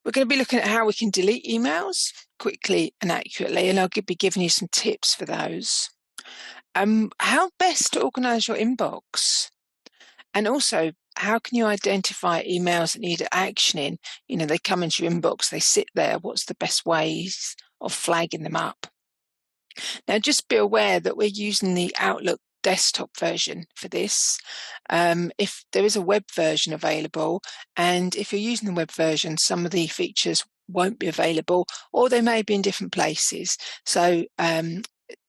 We're going to be looking at how we can delete emails quickly and accurately, and I'll be giving you some tips for those. How best to organize your inbox, and also how can you identify emails that need actioning? You know, they come into your inbox, they sit there. What's the best ways of flagging them up? Now, just be aware that we're using the Outlook desktop version for this. If there is a web version available, and if you're using the web version, some of the features won't be available, or they may be in different places. So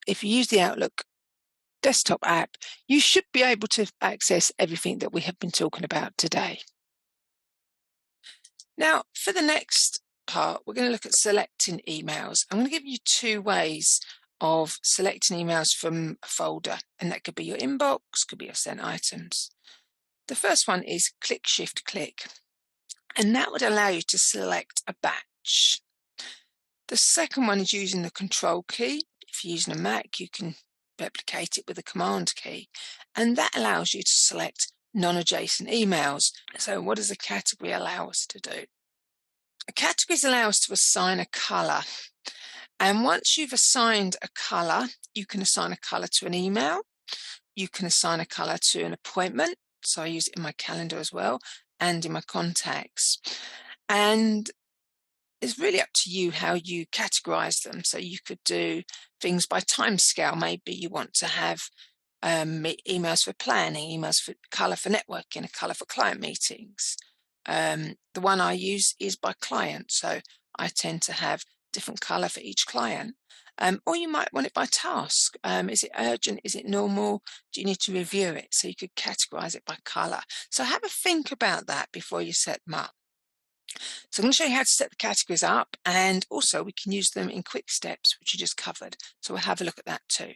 if you use the Outlook desktop app, you should be able to access everything that we have been talking about today. Now, for the next part, we're going to look at selecting emails. I'm going to give you two ways of selecting emails from a folder, and that could be your inbox, could be your sent items. The first one is click-shift-click, and that would allow you to select a batch. The second one is using the control key. If you're using a Mac, you can replicate it with the command key, and that allows you to select non-adjacent emails. So what does a category allow us to do? Categories allow us to assign a color. And once you've assigned a color, you can assign a color to an email. You can assign a color to an appointment. So I use it in my calendar as well, and in my contacts. And it's really up to you how you categorize them. So you could do things by timescale. Maybe you want to have emails for planning, emails for color for networking, a color for client meetings. The one I use is by client. So I tend to have different color for each client. Or you might want it by task. Is it urgent? Is it normal? Do you need to review it? So you could categorize it by color. So have a think about that before you set them up. So I'm going to show you how to set the categories up, and also we can use them in quick steps, which you just covered. So we'll have a look at that too.